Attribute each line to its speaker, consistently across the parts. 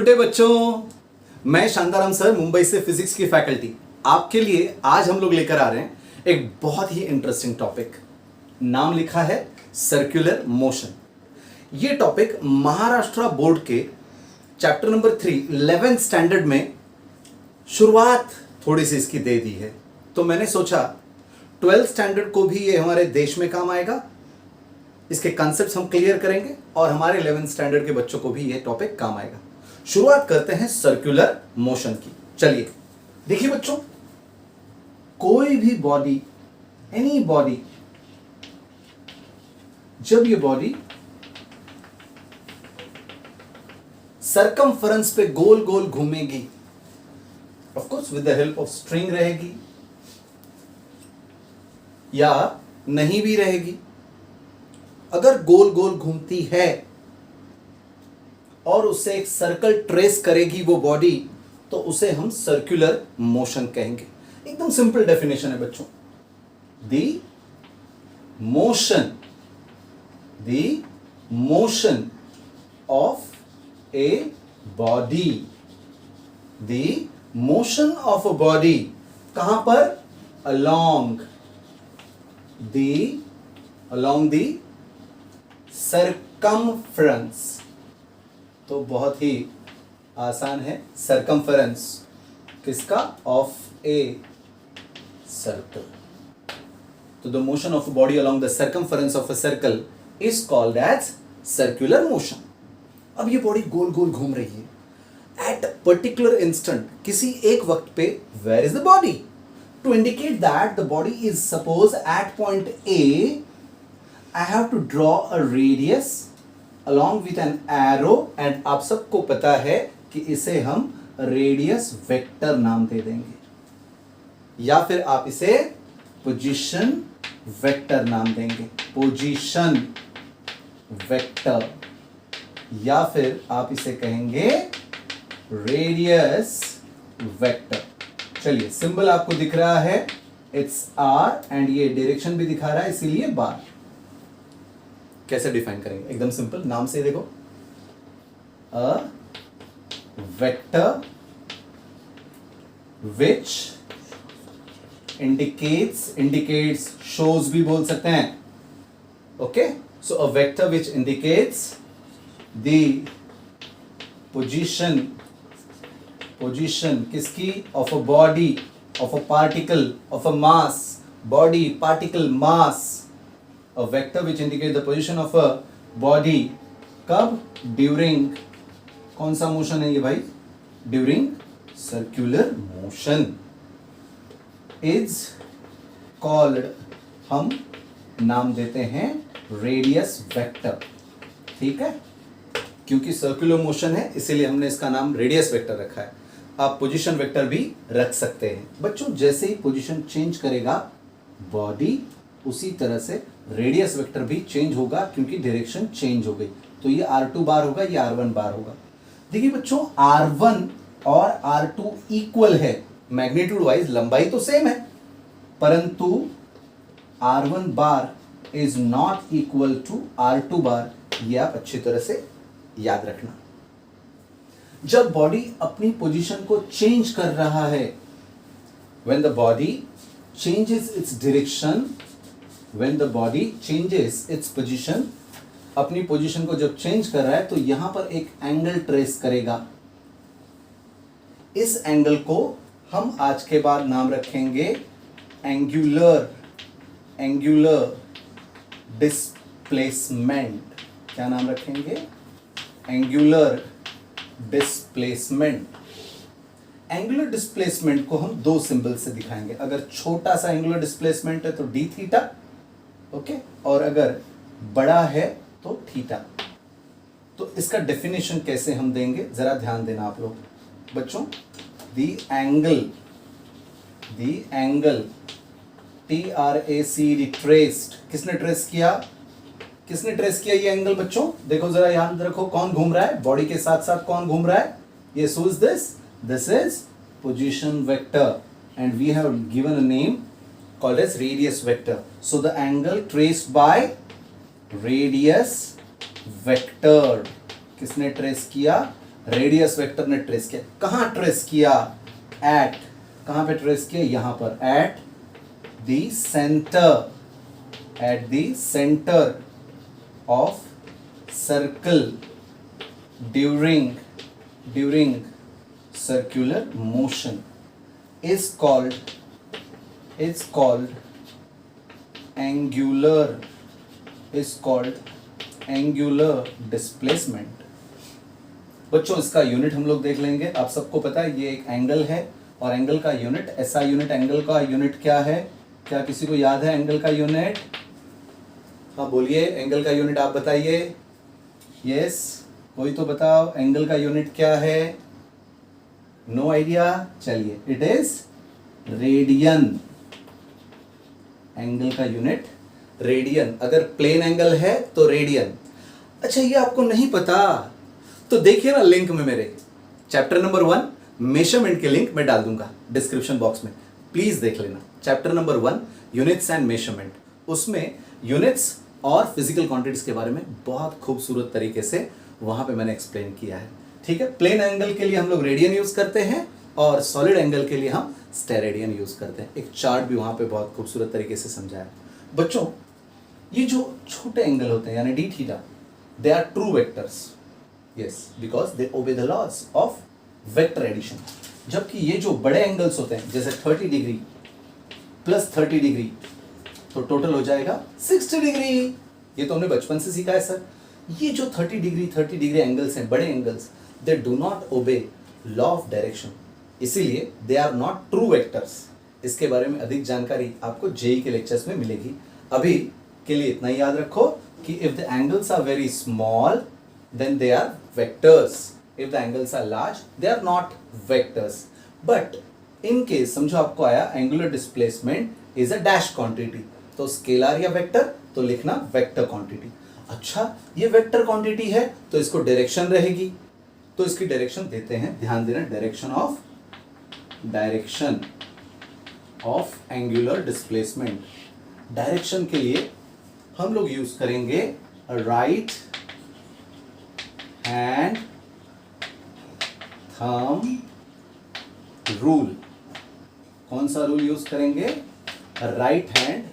Speaker 1: Good day बच्चों, मैं Shantaram sir Mumbai से फिजिक्स की फैकल्टी आपके लिए आज हम लोग लेकर आ रहे हैं एक बहुत ही इंटरेस्टिंग टॉपिक। नाम लिखा है सर्कुलर मोशन। ये टॉपिक महाराष्ट्र बोर्ड के चैप्टर नंबर 3 11th स्टैंडर्ड में शुरुआत थोड़ी सी इसकी दे दी है, तो मैंने सोचा 12th स्टैंडर्ड को भी ये हमारे देश में काम आएगा। इसके कॉन्सेप्ट्स हम क्लियर करेंगे और हमारे 11th स्टैंडर्ड के बच्चों को भी ये टॉपिक काम आएगा। शुरुआत करते हैं सर्कुलर मोशन की। चलिए देखिए बच्चों, कोई भी बॉडी, एनी बॉडी, जब ये बॉडी सरकमफरेंस पे गोल गोल घूमेगी, of course with the help of string रहेगी या नहीं भी रहेगी, अगर गोल गोल घूमती है और उससे एक सर्कल ट्रेस करेगी वो बॉडी, तो उसे हम सर्कुलर मोशन कहेंगे। एकदम सिंपल डेफिनेशन है बच्चों। The motion of a body, the motion of a body कहां पर? along the circumference। तो बहुत ही आसान है। सरकमफरेंस किसका? Of a circle. तो the motion of body along the circumference of a circle is called as circular motion. अब ये बॉडी गोल गोल घूम रही है एट पर्टिकुलर इंस्टेंट, किसी एक वक्त पे। Where is the body? To indicate that the body is suppose at point A, I have to draw a radius along with an arrow, and आप सबको पता है कि इसे हम रेडियस वेक्टर नाम दे देंगे या फिर आप इसे पोजीशन वेक्टर नाम देंगे। पोजीशन वेक्टर या फिर आप इसे कहेंगे रेडियस वेक्टर। चलिए, सिंबल आपको दिख रहा है, इट्स आर, एंड ये डायरेक्शन भी दिखा रहा है, इसीलिए बार। कैसे डिफाइन करेंगे? एकदम सिंपल, नाम से देखो। A vector which indicates shows भी बोल सकते हैं। Okay, so a vector which indicates the position किसकी? Of a body, of a particle, of a mass. Body, particle, mass. A vector which indicates the position of a body कब? During कौन सा motion है ये भाई? During circular motion is called, हम नाम देते हैं रेडियस वेक्टर। ठीक है, क्योंकि सर्कुलर मोशन है इसीलिए हमने इसका नाम रेडियस वेक्टर रखा है। आप पोजीशन वेक्टर भी रख सकते हैं। बच्चों, जैसे ही पोजीशन चेंज करेगा बॉडी, उसी तरह से रेडियस वेक्टर भी चेंज होगा, क्योंकि डायरेक्शन चेंज हो गई। तो ये R2 बार होगा, ये R1 बार होगा। देखिए बच्चों, R1 और R2 इक्वल है मैग्नीट्यूड वाइज, लंबाई तो सेम है, परंतु R1 bar is not equal to R2 bar. ये आप अच्छी तरह से याद रखना। जब बॉडी अपनी पोजीशन को चेंज कर रहा है, when the body changes its direction, when the body changes its position, अपनी पोजीशन को जब चेंज कर रहा है तो यहां पर एक एंगल ट्रेस करेगा। इस एंगल को हम आज के बाद नाम रखेंगे एंगुलर डिस्प्लेसमेंट। क्या नाम रखेंगे? Angular displacement. एंगुलर डिस्प्लेसमेंट को हम दो सिंबल से दिखाएंगे। अगर छोटा सा एंगुलर डिस्प्लेसमेंट है तो डी थीटा, ओके, और अगर बड़ा है तो थीटा। तो इसका डेफिनेशन कैसे हम देंगे, जरा ध्यान देना आप लोग बच्चों। द एंगल TRAC ट्रेस्ड, किसने ट्रेस किया? ये एंगल बच्चों? देखो जरा, याद रखो, कौन घूम रहा है बॉडी के साथ साथ? कौन घूम रहा है? ये who is this is position vector, and we have given a name called as radius vector. So the angle traced by radius vector, किसने ट्रेस किया? रेडियस वेक्टर ने ट्रेस किया, कहां ट्रेस किया, एट, कहां पे ट्रेस किया, यहां पर, at the centre, at the centre of circle during circular motion is called angular displacement। बच्चों इसका यूनिट हम लोग देख लेंगे। आप सबको पता है ये एक एंगल है और एंगल का यूनिट, ऐसा यूनिट, एंगल का यूनिट क्या है, क्या किसी को याद है एंगल का यूनिट? हाँ बोलिए, एंगल का यूनिट आप बताइए। यस, कोई तो बताओ एंगल का यूनिट क्या है? No idea? चलिए, इट इज रेडियन। एंगल का यूनिट रेडियन। अगर प्लेन एंगल है तो रेडियन। अच्छा, ये आपको नहीं पता तो देखिए ना, लिंक में मेरे चैप्टर नंबर 1 मेजरमेंट के लिंक मैं डाल दूंगा डिस्क्रिप्शन बॉक्स में, प्लीज देख लेना। Chapter number 1 units and measurement, उसमें यूनिट्स और फिजिकल क्वांटिटीज के बारे में बहुत खूबसूरत तरीके से वहां पे मैंने एक्सप्लेन किया है। ठीक है, प्लेन एंगल के लिए हम लोग रेडियन यूज करते हैं और सॉलिड एंगल के लिए हम स्टेरेडियन यूज करते हैं। एक चार्ट भी वहां पे बहुत खूबसूरत तरीके से समझाया। बच्चों, ये जो छोटे एंगल होते हैं यानी d theta, they are true vectors. Yes, because they obey the laws of vector addition. जबकि ये जो बड़े एंगल्स होते हैं, जैसे 30 डिग्री प्लस 30 डिग्री, तो टोटल हो जाएगा 60 डिग्री। ये तो हमने बचपन से सीखा है सर। ये जो 30 डिग्री एंगल्स हैं, बड़े angles, they do not obey law of direction, इसीलिए they are not true vectors. इसके बारे में अधिक जानकारी आपको जेई के लेक्चर्स में मिलेगी। अभी के लिए इतना ही याद रखो कि if the angles are very small then they are vectors, if the angles are large they are not vectors. But in case समझो आपको आया angular displacement is a dash quantity, तो स्केलर या वेक्टर, तो लिखना वेक्टर क्वांटिटी। अच्छा, ये vector quantity है तो इसको डायरेक्शन रहेगी, तो इसकी डायरेक्शन देते हैं, ध्यान देना, direction of angular displacement. Direction के लिए हम लोग यूज करेंगे राइट हैंड थंब रूल। कौन सा रूल यूज करेंगे? Right hand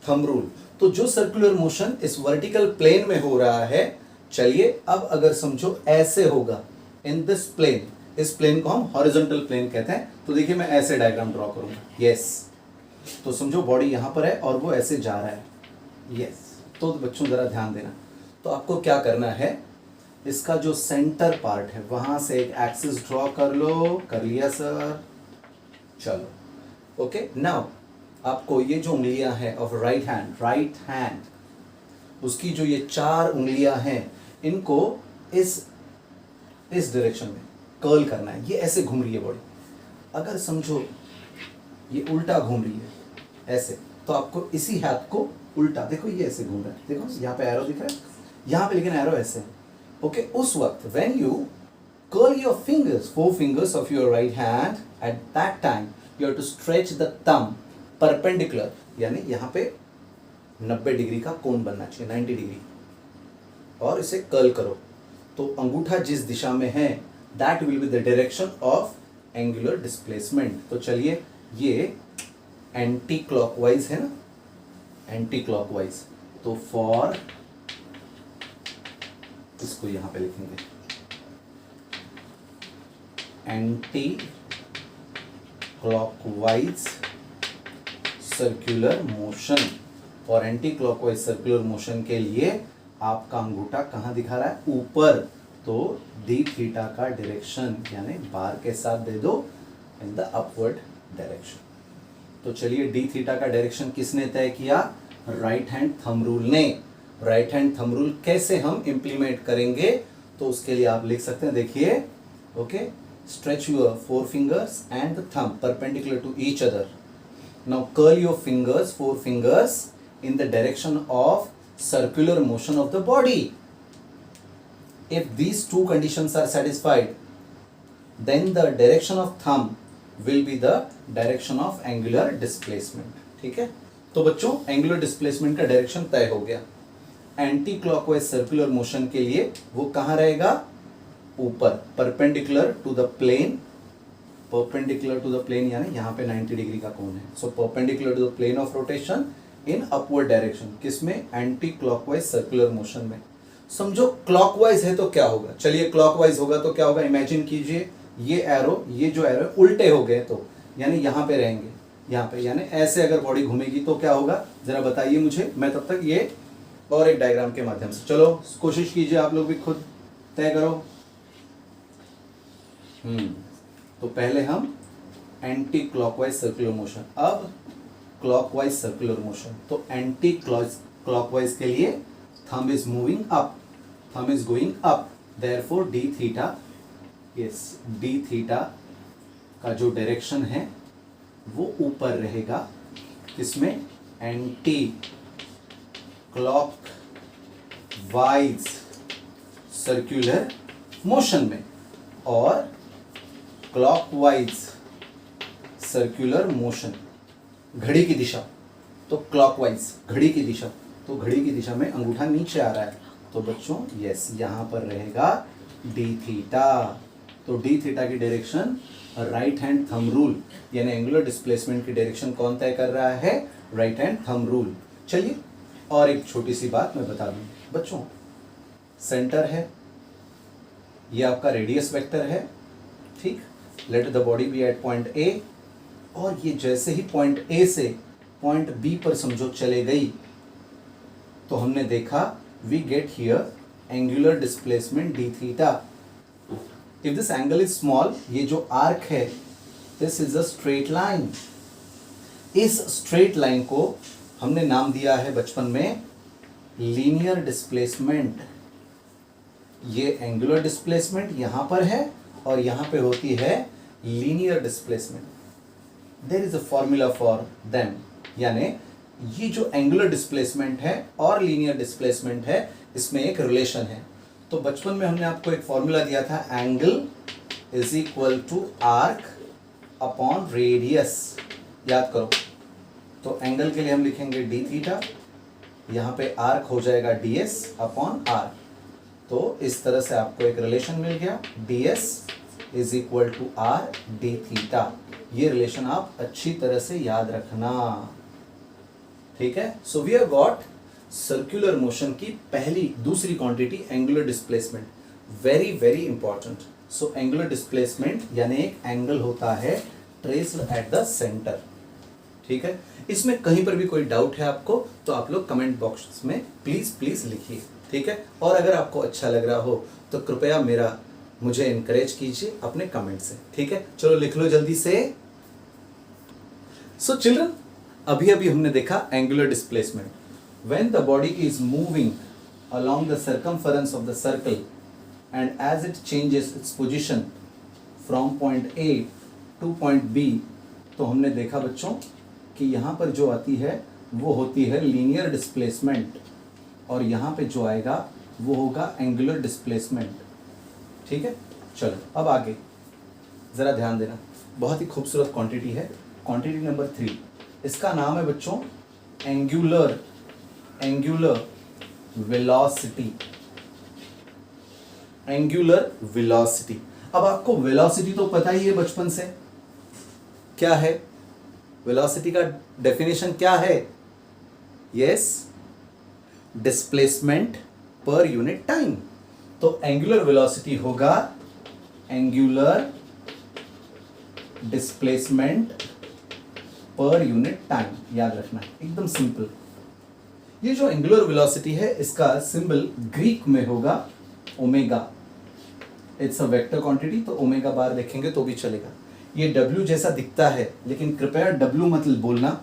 Speaker 1: thumb rule. तो जो सर्कुलर मोशन इस वर्टिकल प्लेन में हो रहा है, चलिए अब अगर समझो ऐसे होगा इन दिस प्लेन, इस प्लेन को हम हॉरिजॉन्टल प्लेन कहते हैं। तो देखिए मैं ऐसे डायग्राम ड्रॉ करूंगा। यस, तो समझो बॉडी यहां पर है और वो ऐसे जा रहा है। यस, तो बच्चों जरा ध्यान देना। तो आपको क्या करना है, इसका जो सेंटर पार्ट है वहां से एक एक्सिस ड्रॉ कर लो। कर लिया सर? चलो, ओके। नाउ आपको ये जो उंगलियां हैं ऑफ राइट हैंड, उसकी जो ये 4 उंगलियां हैं, इनको इस डायरेक्शन में कर्ल करना है। ये ऐसे घूम रही है बॉडी। अगर समझो ये उल्टा घूम रही है ऐसे, तो आपको इसी हाथ को उल्टा, देखो ये ऐसे घूम रहा है, देखो यहाँ पे एरो दिख रहा है, यहाँ पे लेकिन एरो ऐसे। ओके, उस वक्त when you curl your fingers, 4 fingers of your right hand, at that time you have to stretch the thumb perpendicular, यानी यहाँ पे 90 डिग्री का कोण बनना चाहिए, 90 डिग्री, और इसे कर्ल करो। तो अंगूठा जिस दिशा में है that will be the direction of angular displacement. तो चलिए, ये एंटी क्लॉकवाइज है ना, एंटी क्लॉकवाइज, तो फॉर, इसको यहां पे लिखेंगे एंटी क्लॉकवाइज सर्कुलर मोशन। और एंटी क्लॉकवाइज सर्कुलर मोशन के लिए आपका अंगूठा कहां दिखा रहा है? ऊपर। तो डी थीटा का डायरेक्शन यानी बार के साथ दे दो इन द अपवर्ड डायरेक्शन। तो चलिए, डी थीटा का डायरेक्शन किसने तय किया? राइट हैंड थंब रूल ने। राइट हैंड थंब रूल कैसे हम इंप्लीमेंट करेंगे? तो उसके लिए आप लिख सकते हैं, देखिए, okay, stretch your 4 fingers and the thumb perpendicular to each other. Now curl your fingers, 4 fingers, in the direction of circular motion of the body. If these 2 conditions are satisfied, then the direction of thumb will be the direction of angular displacement. ठीक है? तो बच्चों, angular displacement का direction तय हो गया। Anti clockwise circular motion के लिए वो कहां रहेगा? ऊपर, perpendicular to the plane, perpendicular to the plane यानी यहाँ पे 90 डिग्री का कोण है। So perpendicular to the plane of rotation in upward direction, किसमें? एंटी क्लॉकवाइज सर्कुलर मोशन में। समझो क्लॉकवाइज है तो क्या होगा, चलिए क्लॉकवाइज होगा तो क्या होगा, इमेजिन कीजिए ये एरो, ये जो एरो है उल्टे हो गए तो यानी यहाँ पे रहेंगे, यहाँ पे, यानी ऐसे अगर बॉडी घूमेगी तो क्या होगा, जरा बताइए मुझे, मैं तब तक ये और एक डायग्राम के माध्यम से, चलो कोशिश कीजिए, आप लोग भी खुद तय करो। तो पहले हम एंटी क्लॉकवाइज सर्कुलर मोशन, अब क्लॉकवाइज सर्कुलर मोशन। तो एंटी क्लॉकवाइज के लिए thumb is moving up, thumb is going up, therefore D theta, yes D theta का जो डायरेक्शन है वो ऊपर रहेगा, किसमें? एंटी क्लॉकवाइज सर्कुलर मोशन में, और क्लॉकवाइज सर्कुलर मोशन, घड़ी की दिशा, तो क्लॉकवाइज घड़ी की दिशा, तो घड़ी की दिशा में अंगूठा नीचे आ रहा है, तो बच्चों यस यहाँ पर रहेगा डी थीटा। तो डी थीटा की direction right hand thumb rule, यानी एंगुलर डिस्प्लेसमेंट की डायरेक्शन कौन तय कर रहा है? Right hand thumb rule. चलिए और एक छोटी सी बात मैं बता दूं बच्चों, सेंटर है, ये आपका रेडियस वेक्टर है, ठीक, let the body be at point A, और ये जैसे ही पॉइंट ए से पॉइंट बी पर समझो चले गई, तो हमने देखा we get here angular displacement d theta. If this angle is small, ये जो आर्क है this is a straight line, इस स्ट्रेट लाइन को हमने नाम दिया है बचपन में लीनियर डिस्प्लेसमेंट। ये एंगुलर डिस्प्लेसमेंट यहां पर है और यहां पे होती है linear displacement. There is a formula for them, यानी ये जो एंगुलर डिस्प्लेसमेंट है और लीनियर डिस्प्लेसमेंट है, इसमें एक रिलेशन है। तो बचपन में हमने आपको एक फॉर्मूला दिया था, angle is equal to arc upon radius, याद करो। तो एंगल के लिए हम लिखेंगे डी थीटा, यहाँ पे आर्क हो जाएगा डी एस अपॉन आर। तो इस तरह से आपको एक रिलेशन मिल गया, d s is equal to r d theta. ये रिलेशन आप अच्छी तरह से याद रखना, ठीक है। So we have got circular motion की पहली दूसरी quantity angular displacement, very very important. So angular displacement यानी एक एंगल होता है ट्रेस्ड एट द सेंटर, ठीक है। इसमें कहीं पर भी कोई डाउट है आपको तो आप लोग कमेंट बॉक्स में प्लीज प्लीज लिखिए, ठीक है। और अगर आपको अच्छा लग रहा हो तो कृपया मुझे इनकरेज कीजिए अपने कमेंट से, ठीक है। चलो लिख लो जल्दी से। सो चिल्ड्रन, अभी अभी हमने देखा angular displacement, when the body is moving along the circumference of the circle and as it changes its position from point A to point B, तो हमने देखा बच्चों कि यहाँ पर जो आती है वो होती है लीनियर डिस्प्लेसमेंट, और यहाँ पे जो आएगा वो होगा एंगुलर डिस्प्लेसमेंट, ठीक है। चलो अब आगे ज़रा ध्यान देना, बहुत ही खूबसूरत क्वांटिटी है, क्वांटिटी नंबर 3, इसका नाम है बच्चों एंगुलर वेलोसिटी, एंगुलर वेलोसिटी। अब आपको वेलोसिटी तो पता ही है बचपन से, क्या है वेलोसिटी का डेफिनेशन क्या है? Yes, displacement per unit time. तो एंगुलर वेलोसिटी होगा angular displacement per unit time, याद रखना, एकदम सिंपल। ये जो एंगुलर वेलोसिटी है इसका सिंबल ग्रीक में होगा omega, it's a vector quantity, तो ओमेगा बार देखेंगे तो भी चलेगा। ये W जैसा दिखता है लेकिन कृपया W मत बोलना,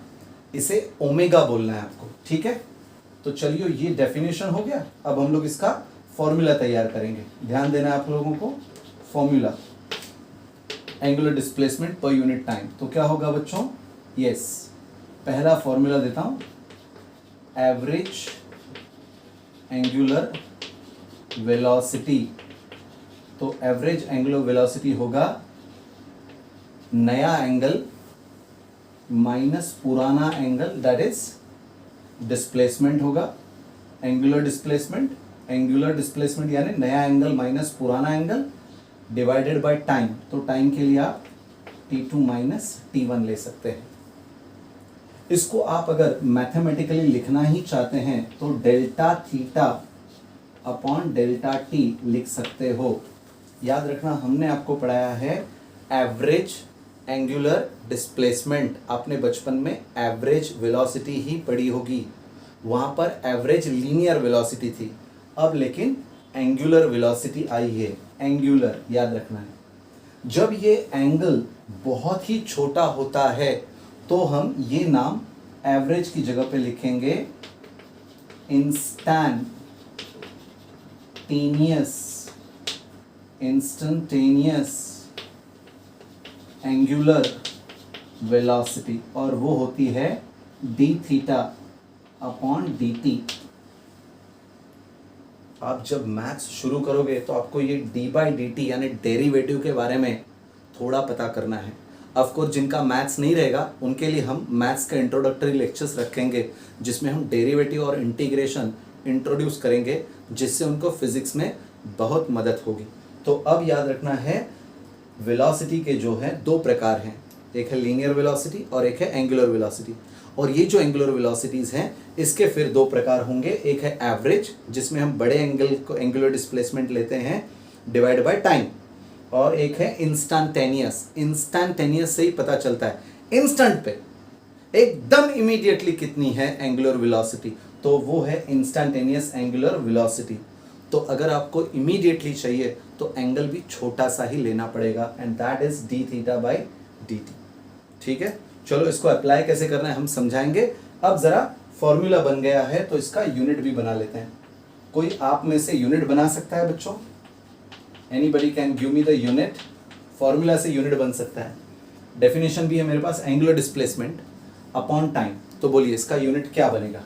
Speaker 1: इसे ओमेगा बोलना है आपको, ठीक है। तो चलिए ये डेफिनेशन हो गया, अब हम लोग इसका फॉर्मूला तैयार करेंगे, ध्यान देना आप लोगों को। Formula angular displacement per unit time, तो क्या होगा बच्चों? यस, पहला फॉर्मूला देता हूं, एवरेज एंगुलर वेलोसिटी। तो एवरेज एंगुलर वेलोसिटी होगा नया एंगल माइनस पुराना एंगल, दैट इज डिस्प्लेसमेंट होगा। एंगुलर डिस्प्लेसमेंट यानी नया एंगल माइनस पुराना एंगल, डिवाइडेड बाय टाइम, तो टाइम के लिए आप t2 माइनस t1 ले सकते हैं। इसको आप अगर मैथमेटिकली लिखना ही चाहते हैं तो delta theta upon delta T लिख सकते हो। याद रखना, हमने आपको पढ़ाया है एवरेज एंगुलर डिस्प्लेसमेंट। आपने बचपन में एवरेज वेलोसिटी ही पढ़ी होगी, वहां पर एवरेज लीनियर वेलोसिटी थी, अब लेकिन एंगुलर वेलोसिटी आई है। एंगुलर याद रखना है। जब ये एंगल बहुत ही छोटा होता है तो हम ये नाम एवरेज की जगह पे लिखेंगे इंस्टेंटेनियस एंगुलर वेलोसिटी, और वो होती है D theta upon D T. आप जब मैथ्स शुरू करोगे तो आपको ये डी बाई डी टी यानी डेरिवेटिव के बारे में थोड़ा पता करना है। ऑफ कोर्स जिनका मैथ्स नहीं रहेगा उनके लिए हम मैथ्स का इंट्रोडक्टरी लेक्चर्स रखेंगे जिसमें हम डेरिवेटिव और इंटीग्रेशन इंट्रोड्यूस करेंगे, जिससे उनको फिजिक्स में बहुत मदद होगी। तो अब याद रखना है, वेलोसिटी के जो है दो प्रकार हैं, एक है लीनियर वेलोसिटी और एक है एंगुलर वेलोसिटी। और ये जो एंगुलर वेलोसिटीज़ हैं इसके फिर दो प्रकार होंगे, एक है एवरेज जिसमें हम बड़े एंगल को एंगुलर डिस्प्लेसमेंट लेते हैं डिवाइड बाय टाइम, और एक है इंस्टेंटेनियस। इंस्टेंटेनियस से ही पता चलता है इंस्टेंट पे एकदम इमीडिएटली कितनी है एंगुलर वेलोसिटी, तो वो है इंस्टेंटेनियस एंगुलर वेलोसिटी। तो अगर आपको इमीडिएटली चाहिए तो एंगल भी छोटा सा ही लेना पड़ेगा, and that is D theta by d T. ठीक है, चलो इसको अप्लाई कैसे करना है हम समझाएंगे। अब जरा फॉर्मूला बन गया है तो इसका यूनिट भी बना लेते हैं। कोई आप में से यूनिट बना सकता है बच्चों? Anybody can give me the unit? Formula से यूनिट बन सकता है। डेफिनेशन भी है मेरे पास, एंगुलर डिस्प्लेसमेंट अपॉन टाइम। तो बोलिए इसका यूनिट क्या बनेगा?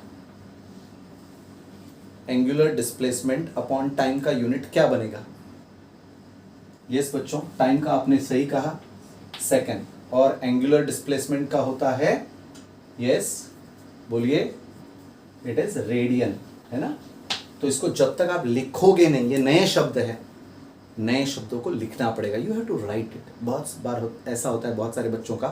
Speaker 1: एंगुलर डिस्प्लेसमेंट अपॉन टाइम का यूनिट क्या बनेगा? यस बच्चों, टाइम का आपने सही कहा, सेकंड, और एंगुलर डिस्प्लेसमेंट का होता है, यस बोलिए, इट इज रेडियन, है ना। तो इसको जब तक आप लिखोगे नहीं, ये नए शब्द है, नए शब्दों को लिखना पड़ेगा। You have to write it. बहुत बार ऐसा होता है बहुत सारे बच्चों का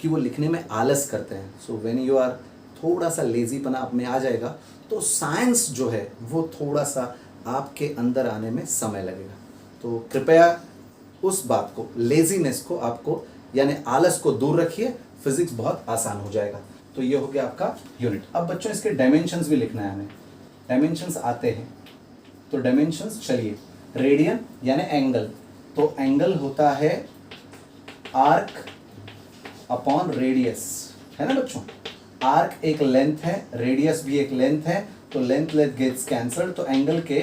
Speaker 1: कि वो लिखने में आलस करते हैं। सो व्हेन यू आर, थोड़ा सा लेजीपना आप में आ जाएगा तो साइंस जो है वो थोड़ा सा आपके अंदर आने में समय लगेगा। तो कृपया उस बात को, लेजीनेस को, आपको यानी आलस को दूर रखिए, फिजिक्स बहुत आसान हो जाएगा। तो ये हो गया आपका यूनिट। अब बच्चों इसके डायमेंशंस भी लिखना है हमें। डायमेंशंस आते हैं तो डायमेंशंस, चलिए, रेडियन यानी एंगल, तो एंगल होता है आर्क अपॉन रेडियस, है ना बच्चों। आर्क एक लेंथ है, रेडियस भी एक लेंथ है, तो लेंथ गेट्स कैंसल्ड, तो एंगल के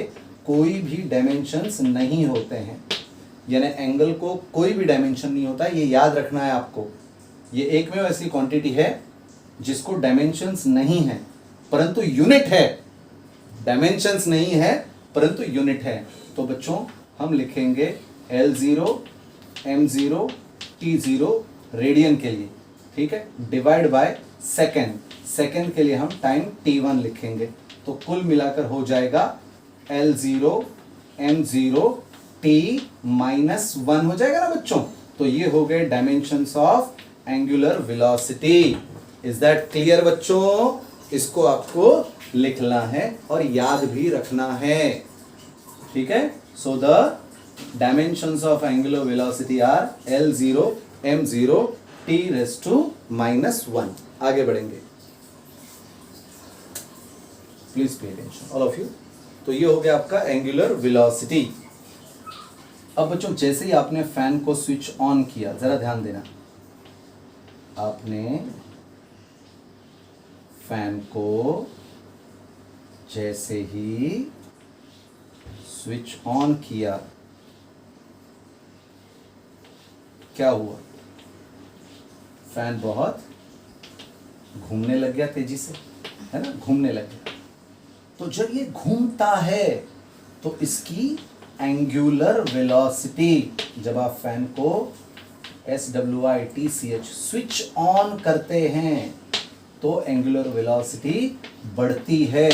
Speaker 1: कोई भी डायमेंशंस नहीं होते हैं, यानी एंगल को कोई भी डायमेंशन नहीं होता है। ये याद रखना है आपको। ये एक में ऐसी क्वांटिटी है जिसको डायमेंशंस नहीं है परंतु यूनिट है। डायमेंशंस नहीं है परंतु यूनिट है। तो बच्चों हम लिखेंगे L0 M0 T0 रेडियन के लिए, ठीक है, डिवाइड बाय सेकेंड, सेकेंड के लिए हम टाइम T1 लिखेंगे। तो कुल मिलाकर हो जाएगा L0 M0 T -1 हो जाएगा ना बच्चों। तो ये हो गए dimensions of angular velocity. Is that clear बच्चों? इसको आपको लिखना है और याद भी रखना है, ठीक है। So the dimensions of angular velocity are L0 M0 T⁻⁻1। आगे बढ़ेंगे, please pay attention all of you. तो ये हो गया आपका एंगुलर वेलोसिटी। अब बच्चों जैसे ही आपने फैन को स्विच ऑन किया, जरा ध्यान देना, आपने फैन को जैसे ही स्विच ऑन किया, क्या हुआ? फैन बहुत घूमने लग गया तेजी से, है ना, घूमने लग गया। तो जब ये घूमता है तो इसकी एंगुलर वेलोसिटी, जब आप फैन को SWITCH स्विच ऑन करते हैं तो एंगुलर वेलोसिटी बढ़ती है,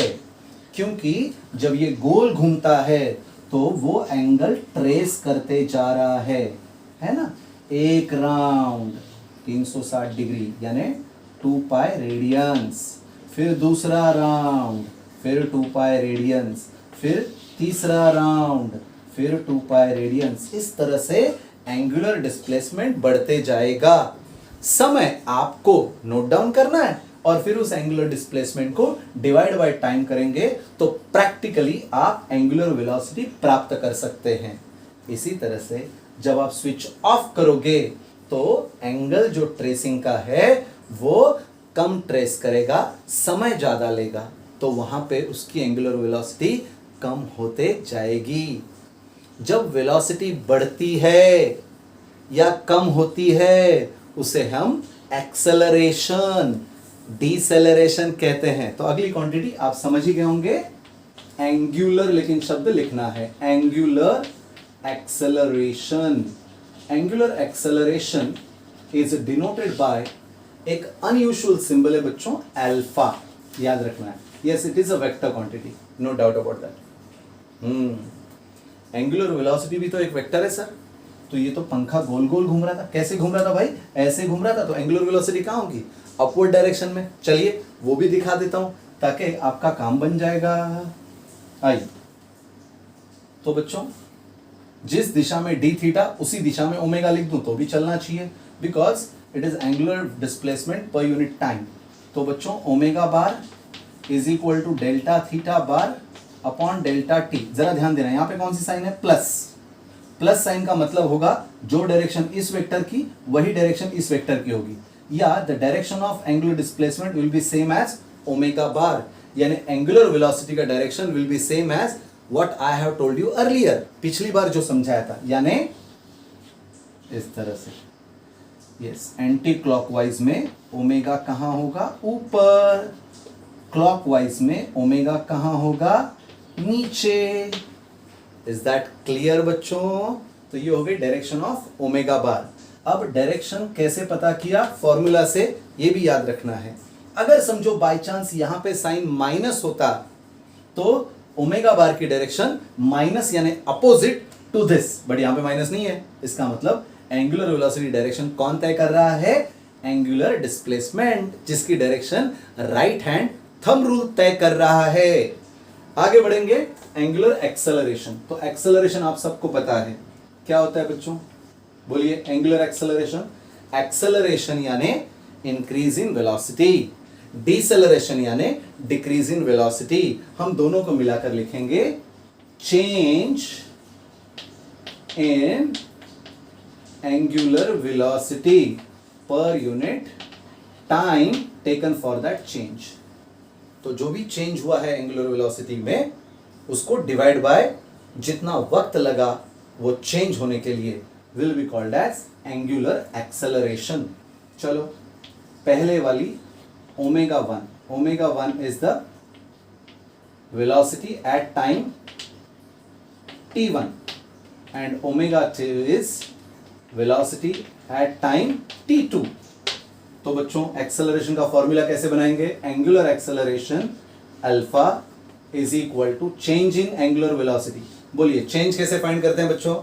Speaker 1: क्योंकि जब ये गोल घूमता है तो वो एंगल ट्रेस करते जा रहा है ना। एक राउंड 360 डिग्री यानी 2 पाई रेडियंस, फिर दूसरा राउंड, फिर 2 पाई रेडियंस, फिर तीसरा राउंड, फिर 2 पाई रेडियंस। इस तरह से एंगुलर डिस्प्लेसमेंट बढ़ते जाएगा। समय आपको नोट डाउन करना है और फिर उस एंगुलर डिस्प्लेसमेंट को डिवाइड बाय टाइम करेंगे तो प्रैक्टिकली आप एंगुलर वेलोसिटी प्राप्त कर सकते हैं। इसी तरह से जब आप स्विच ऑफ करोगे तो एंगल जो ट्रेसिंग का है वो कम ट्रेस करेगा, समय ज्यादा लेगा, तो वहां पे उसकी एंगुलर वेलोसिटी कम होते जाएगी। जब वेलोसिटी बढ़ती है या कम होती है उसे हम एक्सेलरेशन, डिसेलरेशन कहते हैं। तो अगली क्वांटिटी आप समझ ही गए होंगे, एंगुलर, लेकिन शब्द लिखना है angular acceleration. Angular acceleration is denoted by एक अनयूजुअल सिंबल है बच्चों, अल्फा, याद रखना है। Yes, it is a vector quantity, no doubt about that. Angular velocity भी तो एक वेक्टर है सर। तो ये तो पंखा गोल गोल घूम रहा था, कैसे घूम रहा था भाई, ऐसे घूम रहा था, तो एंगुलर वेलोसिटी कहाँ होगी, अपवर्ड डायरेक्शन में। चलिए वो भी दिखा देता हूं ताकि आपका काम बन जाएगा। आइए, तो बच्चों जिस दिशा में डी थीटा उसी दिशा में ओमेगा लिख दूं तो भी चलना चाहिए, because it is angular displacement per unit time. तो बच्चों omega bar is equal to delta theta bar upon delta t. जरा ध्यान देना, यहां पे कौन सी साइन है, प्लस। प्लस साइन का मतलब होगा जो डायरेक्शन इस वेक्टर की वही डायरेक्शन इस वेक्टर की होगी, या the direction of angular displacement will be same as omega bar, यानी एंगुलर वेलोसिटी का direction will be same as what I have told you earlier, पिछली बार जो समझाया था, यानी इस तरह से। यस, एंटी क्लॉकवाइज में ओमेगा कहां होगा, ऊपर, क्लॉकवाइज में ओमेगा कहां होगा, नीचे। इज दैट क्लियर बच्चों? तो ये हो गई डायरेक्शन ऑफ ओमेगा बार। अब डायरेक्शन कैसे पता किया, फॉर्मूला से, ये भी याद रखना है। अगर समझो बाय चांस यहां पे साइन माइनस होता तो ओमेगा बार की डायरेक्शन माइनस यानी अपोजिट टू दिस, बट यहां पे माइनस नहीं है, इसका मतलब एंगुलर वेलोसिटी डायरेक्शन कौन तय कर रहा है, एंगुलर डिस्प्लेसमेंट, जिसकी direction right hand thumb rule तय कर रहा है। आगे बढ़ेंगे, एंगुलर एक्सेलरेशन। तो एक्सेलरेशन आप सबको पता है क्या होता है बच्चों, बोलिए एंगुलर एक्सेलरेशन। एक्सेलरेशन यानी इंक्रीज इन वेलोसिटी, डिसेलरेशन यानी डिक्रीज इन वेलोसिटी। हम दोनों को मिलाकर लिखेंगे चेंज इन एंगुलर वेलोसिटी पर unit time taken for that change. तो जो भी चेंज हुआ है एंगुलर वेलोसिटी में उसको डिवाइड बाय जितना वक्त लगा वो चेंज होने के लिए will be called as angular acceleration. चलो पहले वाली omega one is the velocity at time t1 and omega 2 is velocity at time t2। तो बच्चों एक्सेलरेशन का फॉर्मूला कैसे बनाएंगे, angular acceleration alpha is equal to change in angular velocity. बोलिए change कैसे फाइंड करते हैं बच्चों,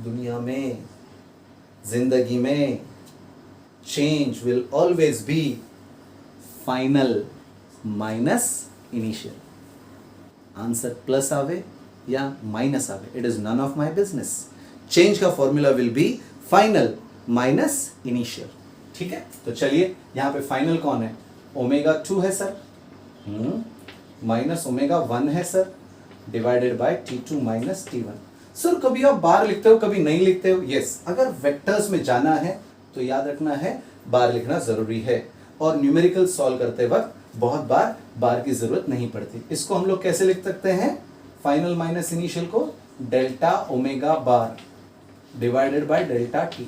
Speaker 1: दुनिया में, जिंदगी में change will always be final minus initial. Answer plus आवे या माइनस आवे, it is none of my business. Change का formula will be final minus initial. ठीक है, तो चलिए यहां पे फाइनल कौन है, ओमेगा 2 है सर, माइनस ओमेगा 1 है sir, divided by t2 minus t1। Sir कभी आप बार लिखते हो कभी नहीं लिखते हो, यस, अगर वेक्टर्स में जाना है तो याद रखना है बार लिखना जरूरी है, और न्यूमेरिकल सॉल्व करते वक्त बहुत बार बार की जरूरत नहीं पड़ती। इसको हम लोग कैसे लिख सकते हैं, फाइनल माइनस इनिशियल को delta omega bar divided by delta T,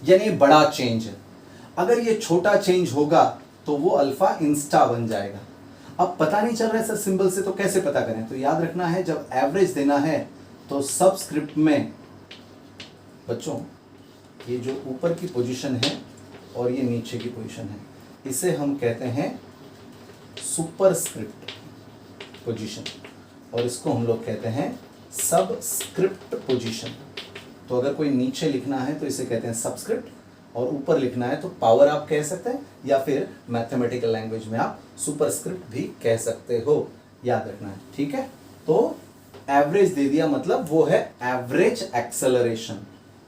Speaker 1: यानी बड़ा चेंज है। अगर ये छोटा चेंज होगा तो वो अल्फा इंस्टा बन जाएगा। अब पता नहीं चल रहा है सर सिंबल से, तो कैसे पता करें, तो याद रखना है जब एवरेज देना है तो सबस्क्रिप्ट में बच्चों ये जो ऊपर की पोजीशन है और ये नीचे की पोजीशन है इसे हम कहते हैं सुपरस्क्रिप्ट पोजीशन। और इसको हम लोग कहते हैं सबस्क्रिप्ट पोजीशन। तो अगर कोई नीचे लिखना है तो इसे कहते हैं सबस्क्रिप्ट, और ऊपर लिखना है तो पावर आप कह सकते हैं, या फिर मैथमेटिकल लैंग्वेज में आप सुपरस्क्रिप्ट भी कह सकते हो, याद रखना है, ठीक है। तो एवरेज दे दिया मतलब वो है एवरेज एक्सेलरेशन,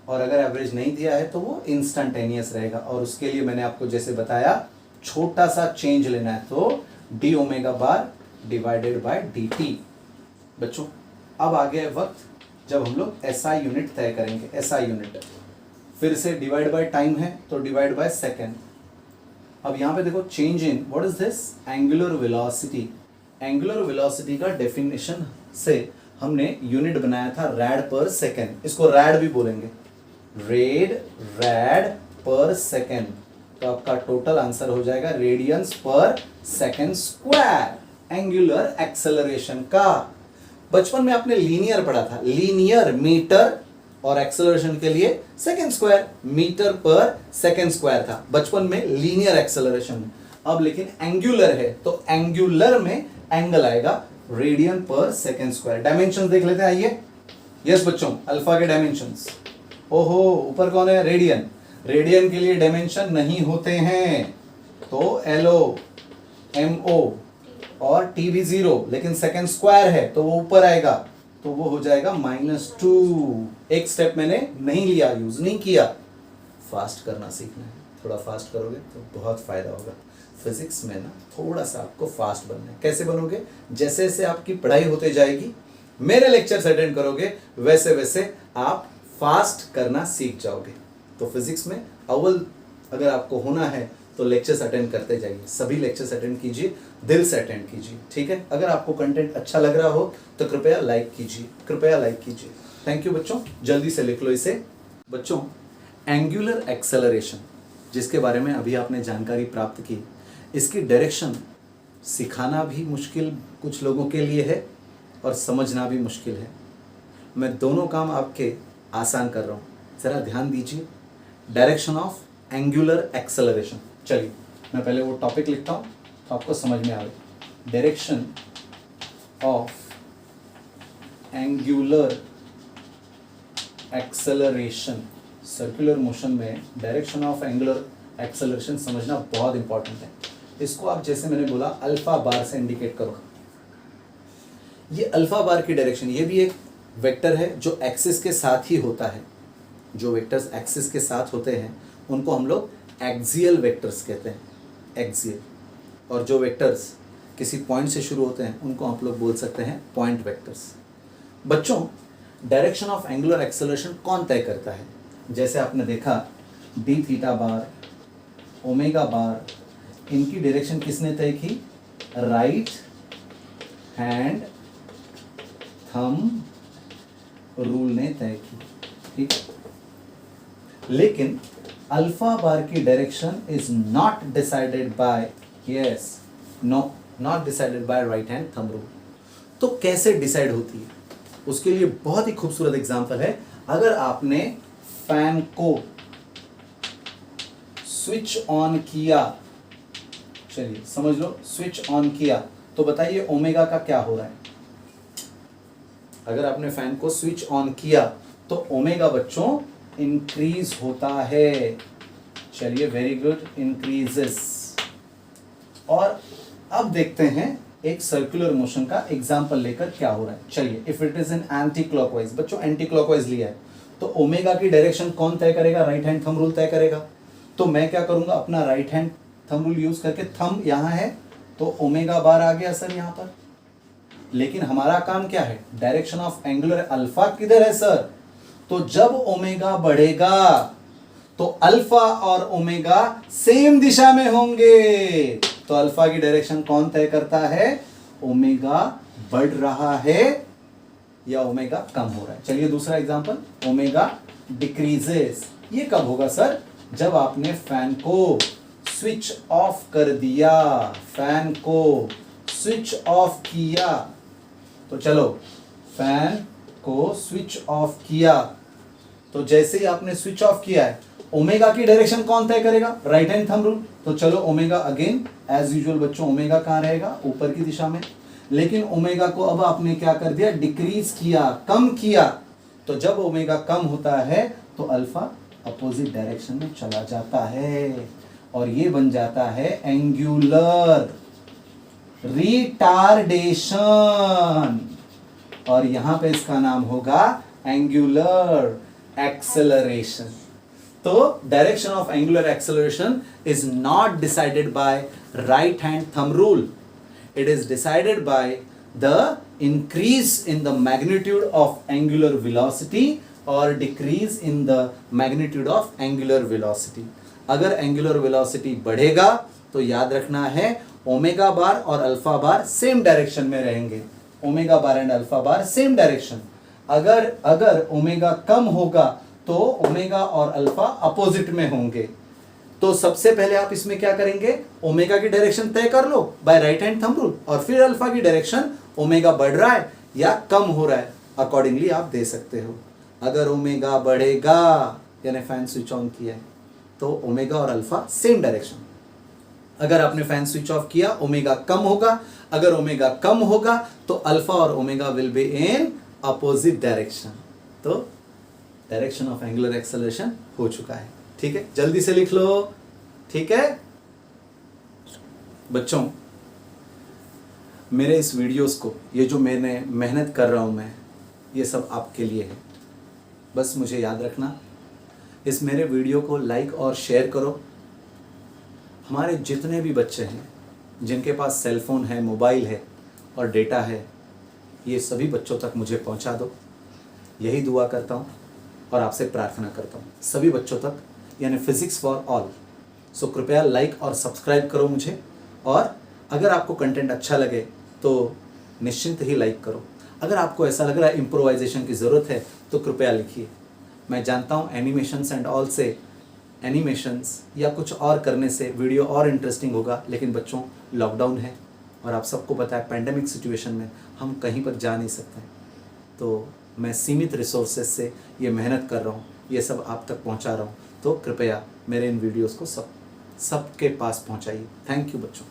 Speaker 1: और अगर एवरेज नहीं दिया है तो वो इंस्टेंटेनियस रहेगा। और उसके लिए मैंने आपको जैसे बताया छोटा सा चेंज लेना है, तो D omega bar divided by D T. बच्चों अब आ गया वक्त जब हम लोग एसआई यूनिट तय करेंगे। एसआई यूनिट फिर से डिवाइड बाय टाइम है तो डिवाइड बाय सेकेंड। अब यहाँ पे देखो change in what is this, angular velocity. Angular velocity का डेफिनेशन से हमने यूनिट बनाया था रैड पर सेकेंड, इसको रैड भी बोलेंगे, रैड पर सेकेंड। तो आपका टोटल आंसर हो जाएगा रेडियंस पर सेकेंड स्क्वायर, एंगुलर एक्सेलरेशन का। बचपन में आपने लीनियर पढ़ा था, लीनियर मीटर और एक्सेलरेशन के लिए सेकेंड स्क्वायर, मीटर पर सेकेंड स्क्वायर था बचपन में लीनियर एक्सेलरेशन। अब लेकिन एंगुलर है तो एंगुलर में एंगल आएगा रेडियन पर सेकेंड स्क्वायर। डायमेंशन देख लेते हैं, आइए। यस बच्चों, अल्फा के डायमेंशंस। ओहो, ऊपर कौन है, रेडियन। रेडियन के लिए डायमेंशन नहीं होते हैं, तो एलओ, एमओ और टी भी 0, लेकिन सेकेंड स्क्वायर है तो वो ऊपर आएगा, तो वो हो जाएगा -2। एक स्टेप मैंने नहीं लिया, यूज नहीं किया। फास्ट करना सीखना है, थोड़ा फास्ट करोगे तो बहुत फायदा होगा। फिजिक्स में ना थोड़ा सा आपको फास्ट बनना है। कैसे बनोगे, जैसे जैसे आपकी पढ़ाई होते जाएगी, मेरे लेक्चर्स अटेंड करोगे, वैसे वैसे आप फास्ट करना सीख जाओगे। तो फिजिक्स में अव्वल अगर आपको होना है तो लेक्चर्स अटेंड करते जाइए, सभी लेक्चर्स अटेंड कीजिए, दिल से अटेंड कीजिए, ठीक है। अगर आपको कंटेंट अच्छा लग रहा हो तो कृपया लाइक कीजिए, कृपया लाइक कीजिए। थैंक यू बच्चों, जल्दी से लिख लो इसे। बच्चों एंगुलर एक्सेलरेशन जिसके बारे में अभी आपने जानकारी प्राप्त की, इसकी डायरेक्शन सिखाना भी मुश्किल कुछ लोगों के लिए है और समझना भी मुश्किल है। मैं दोनों काम आपके आसान कर रहा हूँ, ज़रा ध्यान दीजिए। डायरेक्शन ऑफ एंगुलर एक्सेलरेशन, चलिए मैं पहले वो टॉपिक लिखता हूँ तो आपको समझ में आए। Direction of angular acceleration, circular motion में डायरेक्शन ऑफ एंगुलर एक्सेलरेशन समझना बहुत इंपॉर्टेंट है। इसको आप जैसे मैंने बोला अल्फा बार से इंडिकेट करो। ये अल्फा बार की डायरेक्शन, ये भी एक वेक्टर है जो एक्सिस के साथ ही होता है। जो वेक्टर्स एक्सिस के साथ होते हैं उनको हम लोग एक्सियल वेक्टर्स कहते हैं, एक्सियल। और जो वेक्टर्स किसी पॉइंट से शुरू होते हैं उनको आप लोग बोल सकते हैं पॉइंट वेक्टर्स। बच्चों डायरेक्शन ऑफ एंगुलर एक्सेलरेशन कौन तय करता है? जैसे आपने देखा डी थीटा बार, ओमेगा बार, इनकी डायरेक्शन किसने तय की? राइट हैंड थंब रूल ने तय की, ठीक है। लेकिन अल्फा बार की direction is not decided by, yes, no, not decided by right hand thumb rule. तो कैसे डिसाइड होती है? उसके लिए बहुत ही खूबसूरत एग्जांपल है। अगर आपने फैन को स्विच ऑन किया, चलिए समझ लो, स्विच ऑन किया तो बताइए ओमेगा का क्या हो रहा है? अगर आपने फैन को स्विच ऑन किया तो ओमेगा बच्चों इंक्रीज होता है। चलिए वेरी गुड, इंक्रीजेस। और अब देखते हैं एक सर्कुलर मोशन का एग्जांपल लेकर क्या हो रहा है। चलिए, if it is in anti clockwise, बच्चों एंटी क्लॉकवाइज लिया है तो ओमेगा की डायरेक्शन कौन तय करेगा? राइट हैंड थंब रूल तय करेगा। तो मैं क्या करूंगा, अपना right hand thumb rule use करके, थंब यहाँ है तो ओमेगा बार आ गया सर यहाँ पर। लेकिन हमारा काम क्या है? डायरेक्शन ऑफ एंगुलर अल्फा किधर है सर? तो जब ओमेगा बढ़ेगा तो अल्फा और ओमेगा सेम दिशा में होंगे। तो अल्फा की डायरेक्शन कौन तय करता है? ओमेगा बढ़ रहा है या ओमेगा कम हो रहा है। चलिए दूसरा एग्जांपल, ओमेगा डिक्रीजेस। ये कब होगा सर? जब आपने फैन को स्विच ऑफ कर दिया, फैन को स्विच ऑफ किया। तो चलो, फैन को स्विच ऑफ किया तो जैसे ही आपने स्विच ऑफ किया है, ओमेगा की डायरेक्शन कौन तय करेगा? Right hand thumb rule. तो चलो ओमेगा अगेन एज यूजुअल बच्चों, ओमेगा कहाँ रहेगा? ऊपर की दिशा में। लेकिन ओमेगा को अब आपने क्या कर दिया, डिक्रीज किया, कम किया। तो जब ओमेगा कम होता है तो अल्फा अपोजिट डायरेक्शन में चला जाता है और ये बन जाता है एंगुलर रिटार्डेशन, और यहां पे इसका नाम होगा एंगुलर एक्सेलरेशन। तो direction of angular acceleration is not decided by right hand thumb rule, it is decided by the increase in the magnitude of angular velocity or decrease in the magnitude of angular velocity। अगर angular velocity बढ़ेगा तो याद रखना है omega बार और alpha bar same direction में रहेंगे, omega bar and alpha bar same direction. अगर ओमेगा कम होगा तो ओमेगा और अल्फा अपोजिट में होंगे। तो सबसे पहले आप इसमें क्या करेंगे, ओमेगा की डायरेक्शन तय कर लो by right hand thumb rule, और फिर अल्फा की डायरेक्शन ओमेगा बढ़ रहा है या कम हो रहा है अकॉर्डिंगली आप दे सकते हो। अगर ओमेगा बढ़ेगा यानी फैन स्विच ऑन किया है तो ओमेगा और अल्फा सेम डायरेक्शन। अगर आपने फैन स्विच ऑफ किया ओमेगा कम होगा, अगर ओमेगा कम होगा तो अल्फा और omega will be in opposite direction. तो डायरेक्शन ऑफ एंगुलर एक्सेलरेशन हो चुका है। ठीक है, जल्दी से लिख लो। ठीक है बच्चों, मेरे इस वीडियोस को, ये जो मैंने मेहनत कर रहा हूं मैं, ये सब आपके लिए है। बस मुझे याद रखना, इस मेरे वीडियो को लाइक और शेयर करो। हमारे जितने भी बच्चे हैं जिनके पास सेलफोन है, मोबाइल है और डेटा है, ये सभी बच्चों तक मुझे पहुंचा दो। यही दुआ करता हूं और आपसे प्रार्थना करता हूं सभी बच्चों तक, यानी फिजिक्स फॉर ऑल। सो कृपया लाइक और सब्सक्राइब करो मुझे, और अगर आपको कंटेंट अच्छा लगे तो निश्चिंत ही लाइक करो। अगर आपको ऐसा लग रहा है इम्प्रोवाइजेशन की ज़रूरत है तो कृपया लिखिए। मैं जानता हूँ एनिमेशंस एंड ऑल से, एनिमेशंस या कुछ और करने से वीडियो और इंटरेस्टिंग होगा, लेकिन बच्चों लॉकडाउन है और आप सबको पता है पैंडेमिक सिचुएशन में हम कहीं पर जा नहीं सकते, तो मैं सीमित रिसोर्सेज से ये मेहनत कर रहा हूँ, ये सब आप तक पहुँचा रहा हूँ। तो कृपया मेरे इन वीडियोस को सबके पास पहुंचाइए। थैंक यू बच्चों।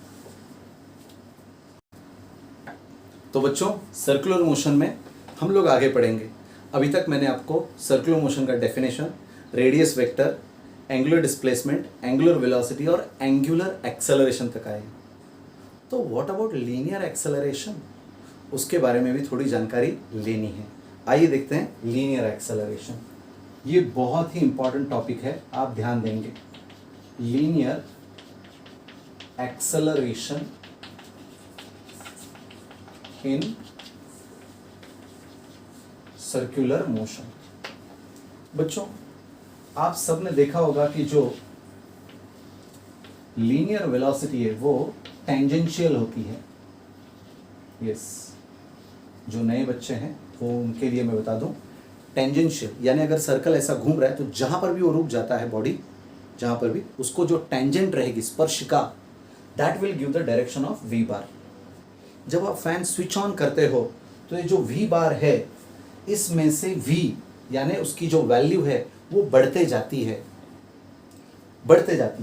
Speaker 1: तो बच्चों सर्कुलर मोशन में हम लोग आगे पढ़ेंगे। अभी तक मैंने आपको सर्कुलर मोशन का definition, radius vector, angular displacement, angular velocity और एंगुलर एक्सेलरेशन तक आए। तो व्हाट अबाउट लीनियर एक्सेलरेशन, उसके बारे में भी थोड़ी जानकारी लेनी है। आइए देखते हैं लीनियर एक्सेलरेशन। ये बहुत ही इंपॉर्टेंट टॉपिक है, आप ध्यान देंगे। Linear acceleration in circular motion. बच्चों आप सबने देखा होगा कि जो लीनियर वेलोसिटी है वो टेंजेंशियल होती है। यस, जो नए बच्चे हैं वो उनके लिए मैं बता दूं, टेंजेंशियल यानी अगर सर्कल ऐसा घूम रहा है तो जहां पर भी वो रुक जाता है बॉडी, जहां पर भी उसको जो टेंजेंट रहेगी, स्पर्शिका, that will give the direction of v bar. जब आप फैन स्विच ऑन करते हो तो ये जो वी बार है, इसमें से वी यानी उसकी जो वैल्यू है वो बढ़ते जाती है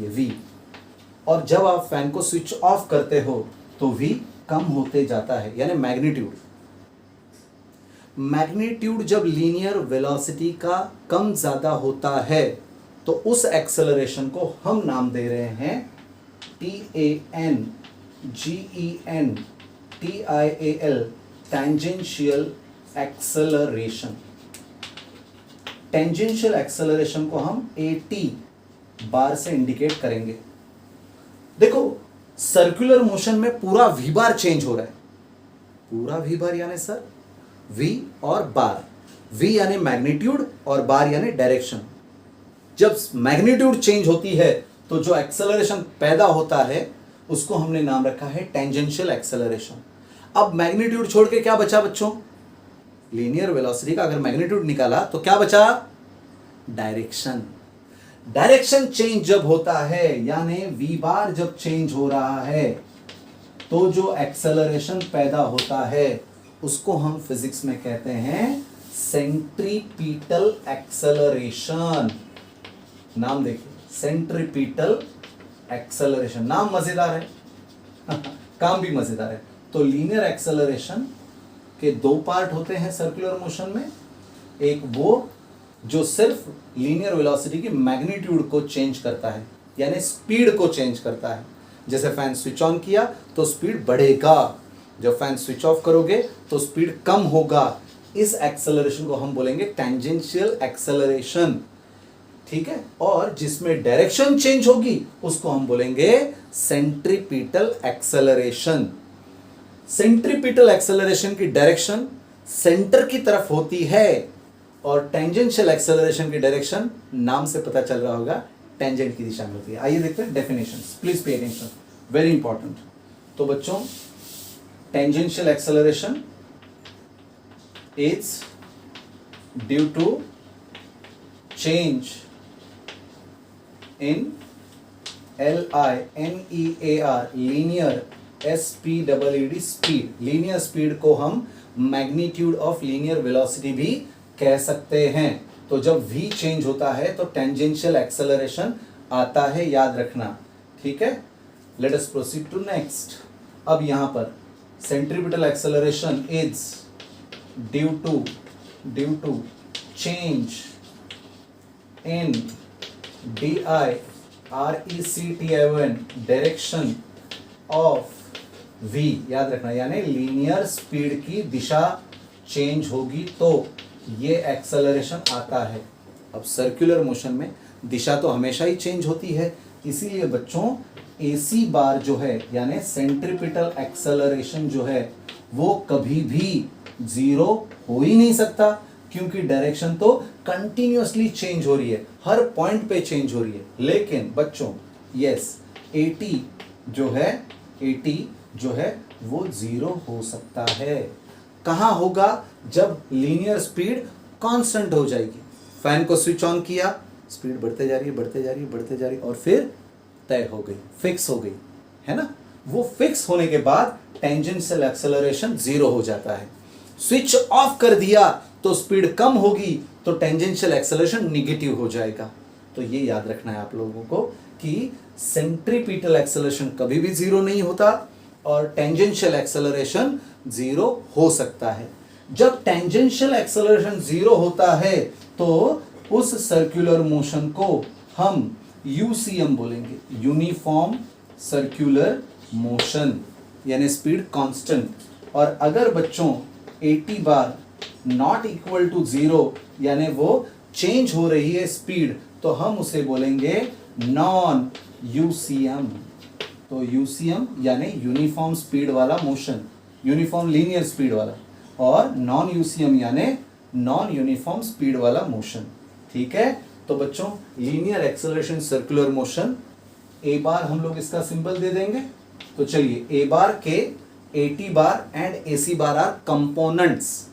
Speaker 1: वी, और जब आप फैन को स्विच ऑफ करते हो तो वी कम होते जाता है, यानी मैग्नीट्यूड जब लीनियर वेलोसिटी का कम ज्यादा होता है तो उस एक्सेलरेशन को हम नाम दे रहे हैं TANGENTIAL, tangential acceleration. Tangential acceleration को हम AT बार से इंडिकेट करेंगे। देखो सर्कुलर मोशन में पूरा वी बार चेंज हो रहा है, पूरा वी बार यानी सर वी और बार, वी यानी मैग्नीट्यूड और बार यानी डायरेक्शन। जब मैग्नीट्यूड चेंज होती है तो जो एक्सेलरेशन पैदा होता है उसको हमने नाम रखा है टेंजेंशियल एक्सेलरेशन। अब मैग्नीट्यूड छोड़ के क्या बचा बच्चों, लीनियर वेलोसिटी का अगर मैग्नीट्यूड निकाला तो क्या बचा, डायरेक्शन। डायरेक्शन चेंज जब होता है यानी वी बार जब चेंज हो रहा है तो जो एक्सेलरेशन पैदा होता है उसको हम फिजिक्स में कहते हैं सेंट्रीपीटल एक्सेलरेशन। नाम देखिए, सेंट्रीपीटल एक्सेलरेशन। नाम मजेदार है काम भी मजेदार है। तो लीनियर एक्सेलरेशन के दो पार्ट होते हैं सर्कुलर मोशन में। एक वो जो सिर्फ लीनियर वेलोसिटी की मैग्नीट्यूड को चेंज करता है, यानी स्पीड को चेंज करता है। जैसे फैन स्विच ऑन किया तो स्पीड बढ़ेगा, जब फैन स्विच ऑफ करोगे तो स्पीड कम होगा। इस एक्सेलरेशन को हम बोलेंगे टेंजेंशियल एक्सेलरेशन, ठीक है। और जिसमें डायरेक्शन चेंज होगी उसको हम बोलेंगे सेंट्रीपिटल एक्सेलरेशन। सेंट्रीपिटल एक्सेलरेशन की डायरेक्शन सेंटर की तरफ होती है और टेंजेंशियल एक्सेलरेशन की डायरेक्शन नाम से पता चल रहा होगा टेंजेंट की दिशा में होती है। आइए देखते हैं definitions, please pay attention, very important. तो बच्चों, tangential acceleration is due to change in LINEAR linear SPEED speed. Linear speed को हम मैग्नीट्यूड ऑफ लीनियर वेलोसिटी भी कह सकते हैं। तो जब v चेंज होता है तो टेंजेंशियल एक्सेलरेशन आता है, याद रखना, ठीक है। Let us proceed to next. अब यहां पर centripetal acceleration is due to change in DIRECTION direction of v, याद रखना, यानी लीनियर स्पीड की दिशा चेंज होगी तो ये एक्सेलरेशन आता है। अब सर्कुलर मोशन में दिशा तो हमेशा ही चेंज होती है, इसीलिए बच्चों AC बार जो है यानी सेंट्रीपिटल एक्सेलरेशन जो है वो कभी भी जीरो हो ही नहीं सकता, क्योंकि डायरेक्शन तो कंटिन्यूअसली चेंज हो रही है, हर पॉइंट पे चेंज हो रही है। लेकिन बच्चों यस, AT जो है वो जीरो हो सकता है। कहाँ होगा? जब लीनियर स्पीड कांस्टेंट हो जाएगी। फैन को स्विच ऑन किया, स्पीड बढ़ते जा रही और फिर तय हो गई, फिक्स हो गई, है ना। वो फिक्स होने के बाद टेंजेंशियल एक्सेलरेशन जीरो हो जाता है। स्विच ऑफ कर दिया तो स्पीड कम होगी तो टेंजेंशियल एक्सेलरेशन निगेटिव हो जाएगा। तो ये याद रखना है आप लोगों को कि सेंट्रीपिटल एक्सेलरेशन कभी भी जीरो नहीं होता और टेंजेंशियल एक्सेलरेशन जीरो हो सकता है। जब टेंजेंशियल एक्सेलरेशन जीरो होता है तो उस सर्कुलर मोशन को हम UCM बोलेंगे, यूनिफॉर्म सर्कुलर मोशन, यानी स्पीड कांस्टेंट। और अगर बच्चों AT bar not equal to zero, यानी वो चेंज हो रही है स्पीड, तो हम उसे बोलेंगे नॉन UCM। तो UCM यानी यूनिफॉर्म स्पीड वाला मोशन, यूनिफॉर्म लीनियर स्पीड वाला, और नॉन UCM यानी नॉन यूनिफॉर्म स्पीड वाला मोशन, ठीक है। तो बच्चों linear acceleration circular motion, A बार हम लोग इसका सिंबल दे देंगे। तो चलिए, A बार के AT bar and AC bar are components,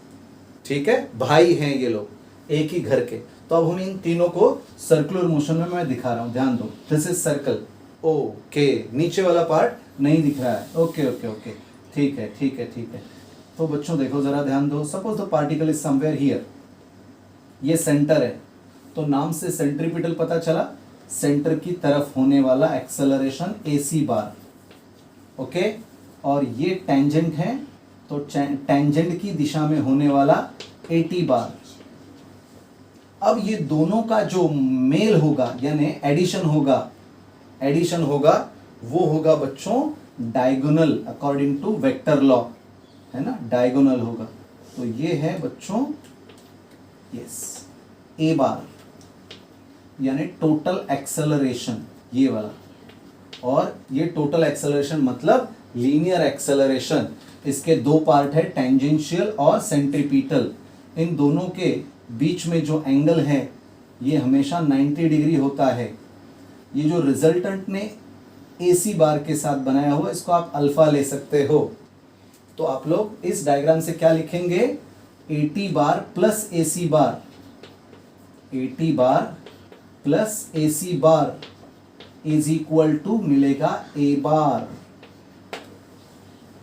Speaker 1: ठीक है, भाई हैं ये लोग एक ही घर के। तो अब हम इन तीनों को सर्कुलर मोशन में मैं दिखा रहा हूं, ध्यान दो। दिस इज सर्कल, ओके, नीचे वाला पार्ट नहीं दिख रहा है, ओके ओके ओके, ठीक है ठीक है ठीक है। तो बच्चों देखो जरा ध्यान दो, suppose the particle is somewhere here, ये सेंटर है, तो नाम से सेंट्रीपिटल पता चला, सेंटर की तरफ होने वाला एक्सेलरेशन AC बार, ओके। और ये टेंजेंट है, तो टेंजेंट की दिशा में होने वाला AT बार। अब ये दोनों का जो मेल होगा यानी एडिशन होगा, वो होगा बच्चों diagonal according to vector law, है ना, डायगोनल होगा। तो ये है बच्चों यस A बार यानी टोटल एक्सेलरेशन, ये वाला, और ये टोटल एक्सेलरेशन मतलब लीनियर एक्सेलरेशन। इसके दो पार्ट है, टेंजेंशियल और सेंट्रीपिटल। इन दोनों के बीच में जो एंगल है ये हमेशा 90 डिग्री होता है। ये जो रिजल्टेंट ने AC बार के साथ बनाया हुआ, इसको आप अल्फा ले सकते हो। तो आप लोग इस डायग्राम से क्या लिखेंगे? AT bar plus AC bar, AT bar plus AC bar is equal to मिलेगा A बार,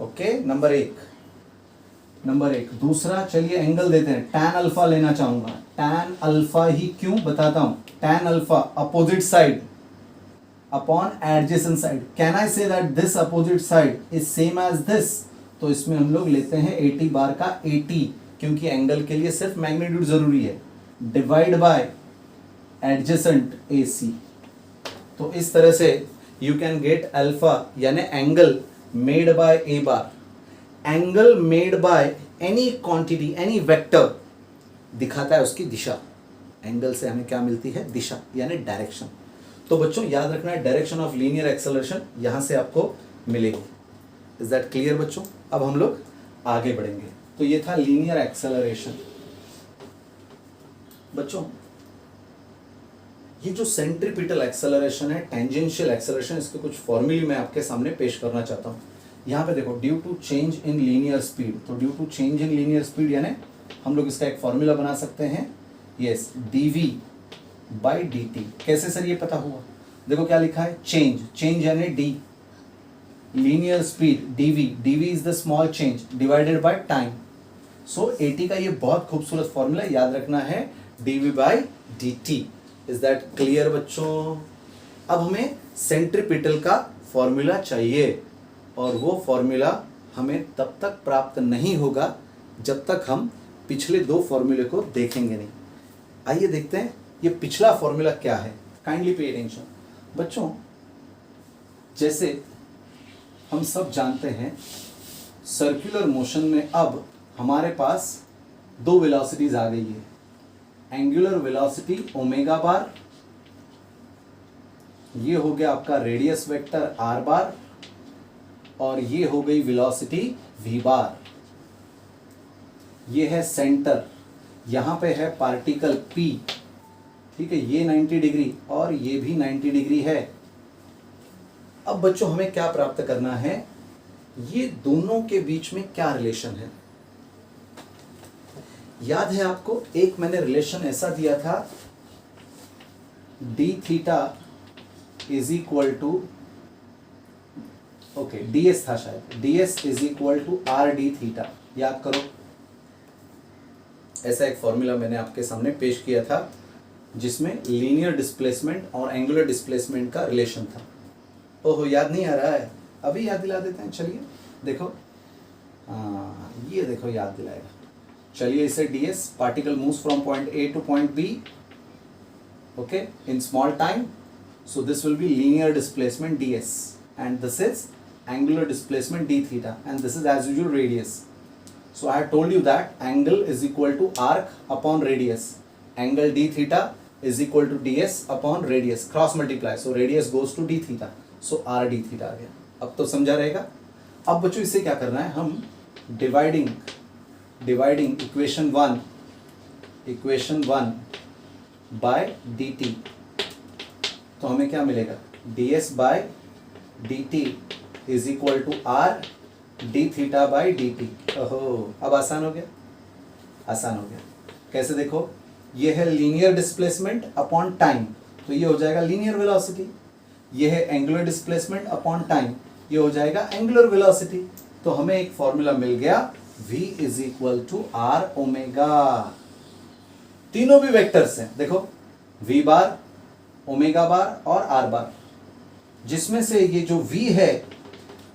Speaker 1: ओके। नंबर एक। दूसरा, चलिए एंगल देते हैं, tan अल्फा लेना चाहूंगा। tan अल्फा ही क्यों, बताता हूं। tan alpha opposite side upon adjacent side, can I say that this opposite side is same as this? तो इसमें हम लोग लेते हैं 80 बार का 80, क्योंकि एंगल के लिए सिर्फ मैग्नीट्यूड जरूरी है, डिवाइड बाय एडजेसेंट AC। तो इस तरह से यू कैन गेट अल्फा यानी angle made by A bar. Angle made by any quantity, any vector दिखाता है उसकी दिशा। एंगल से हमें क्या मिलती है? दिशा यानी डायरेक्शन। तो बच्चों याद रखना है डायरेक्शन ऑफ लीनियर एक्सेलरेशन यहां से आपको मिलेगी। इज दैट क्लियर बच्चों? अब हम लोग आगे बढ़ेंगे। तो ये था लीनियर एक्सेलरेशन। बच्चों ये जो सेंट्रीपिटल एक्सेलरेशन है, टेंजेंशियल एक्सेलरेशन, इसके कुछ फॉर्मूले मैं आपके सामने पेश करना चाहता हूं। यहां पे देखो, due to change in linear speed, तो due to change in linear speed यानी हम लोग इसका एक फॉर्मूला बना सकते हैं, यस, dv बाई dt। कैसे सर ये पता हुआ? देखो क्या लिखा है, चेंज, चेंज यानी d, linear speed dv, dv is the small change divided by time. So 80 का ये बहुत खूबसूरत फॉर्मूला याद रखना है, dv by dt। Is that clear बच्चों? अब हमें सेंट्रीपिटल का फॉर्मूला चाहिए, और वो फॉर्मूला हमें तब तक प्राप्त नहीं होगा जब तक हम पिछले दो फॉर्मूले को देखेंगे नहीं। आइए देखते हैं ये पिछला फॉर्मूला क्या है। काइंडली पे अटेंशन बच्चों। जैसे हम सब जानते हैं सर्कुलर मोशन में अब हमारे पास दो वेलोसिटीज आ गई है, एंगुलर वेलोसिटी ओमेगा बार, ये हो गया आपका रेडियस वेक्टर आर बार, और ये हो गई वेलोसिटी वी बार। ये है सेंटर, यहां पे है पार्टिकल P, ठीक है, ये 90 डिग्री और ये भी 90 डिग्री है। अब बच्चों हमें क्या प्राप्त करना है, ये दोनों के बीच में क्या रिलेशन है। याद है आपको, एक मैंने रिलेशन ऐसा दिया था, d theta is equal to, okay ds था शायद, ds is equal to r d theta. याद करो, ऐसा एक फॉर्मूला मैंने आपके सामने पेश किया था जिसमें लीनियर डिस्प्लेसमेंट और एंगुलर डिस्प्लेसमेंट का रिलेशन था। ओहो याद नहीं आ रहा है? अभी याद दिला देते हैं, चलिए देखो, ये देखो याद दिलाएगा। चलिए इसे ds, particle moves from point A two point B, okay, in small time, so this will be linear displacement ds and this is angular displacement d theta, and this is as usual radius. So I have told you that angle is equal to arc upon radius. Angle d theta is equal to ds upon radius, cross multiply, so radius goes to d theta, so r d theta आ गया। अब तो समझा रहेगा। अब बच्चों इससे क्या करना है, हम डिवाइडिंग इक्वेशन 1 बाय dt, तो हमें क्या मिलेगा, ds by dt is equal to r d theta by d t. ओहो, अब आसान हो गया, आसान हो गया। कैसे देखो, ये है लीनियर डिस्प्लेसमेंट अपॉन टाइम, तो ये हो जाएगा लीनियर वेलोसिटी। ये है एंगुलर डिस्प्लेसमेंट अपॉन टाइम, ये हो जाएगा एंगुलर वेलोसिटी। तो हमें एक फॉर्मूला मिल गया, v is equal to r omega. तीनों भी वेक्टर्स हैं, देखो v बार, ओमेगा बार और r बार, जिसमें से ये जो v है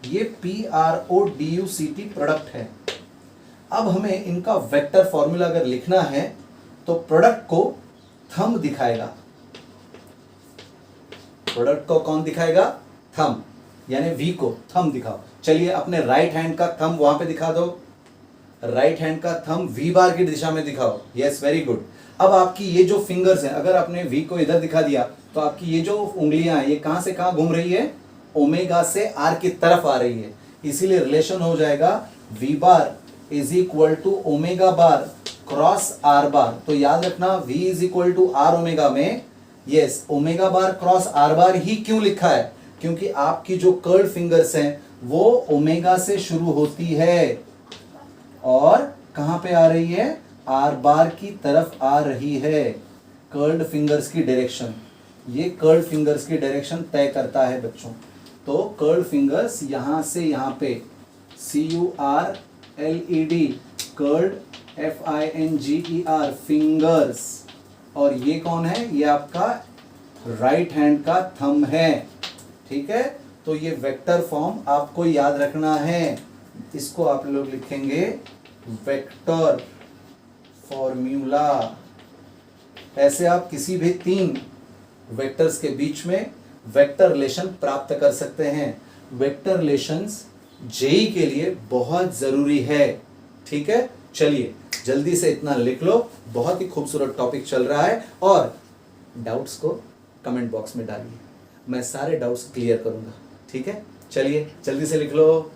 Speaker 1: ये PRODUCT प्रोडक्ट है। अब हमें इनका वेक्टर फॉर्मूला अगर लिखना है तो प्रोडक्ट को थंब दिखाएगा। प्रोडक्ट को कौन दिखाएगा? थंब, यानी v को थंब दिखाओ। चलिए अपने राइट हैंड का थंब वहां पे दिखा दो, राइट हैंड का थंब v बार की दिशा में दिखाओ। Yes, very good. अब आपकी ये जो फिंगर्स हैं, अगर आपने v को इधर दिखा दिया तो आपकी ये जो उंगलियां हैं ये कहां से कहां घूम रही है? ओमेगा से r की तरफ आ रही है। इसीलिए रिलेशन हो जाएगा v bar is equal to omega bar cross r bar. तो याद रखना v is equal to r omega में, yes, omega bar cross r bar ही क्यों लिखा है? क्योंकि आपकी जो कर्ल फिंगर्स हैं वो ओमेगा से शुरू होती है और कहां पे आ रही है? r बार की तरफ आ रही है। कर्ल्ड फिंगर्स की डायरेक्शन, ये कर्ल्ड फिंगर्स की डायरेक्शन तय करता है बच्चों। तो कर्ल्ड फिंगर्स यहां से यहां पे CURLED, कर्ल्ड FINGER, फिंगर्स, और ये कौन है? ये आपका राइट हैंड का थंब है, ठीक है। तो ये वेक्टर फॉर्म आपको याद रखना है, इसको आप लोग लिखेंगे वेक्टर फॉर्मूला। ऐसे आप किसी भी 3 वेक्टर्स के बीच में वेक्टर रिलेशन प्राप्त कर सकते हैं। वेक्टर रिलेशंस जेई के लिए बहुत जरूरी है। ठीक है, चलिए जल्दी से इतना लिख लो, बहुत ही खूबसूरत टॉपिक चल रहा है। और डाउट्स को कमेंट बॉक्स में डालिए, मैं सारे डाउट्स क्लियर करूंगा। ठीक है, चलिए जल्दी से लिख लो।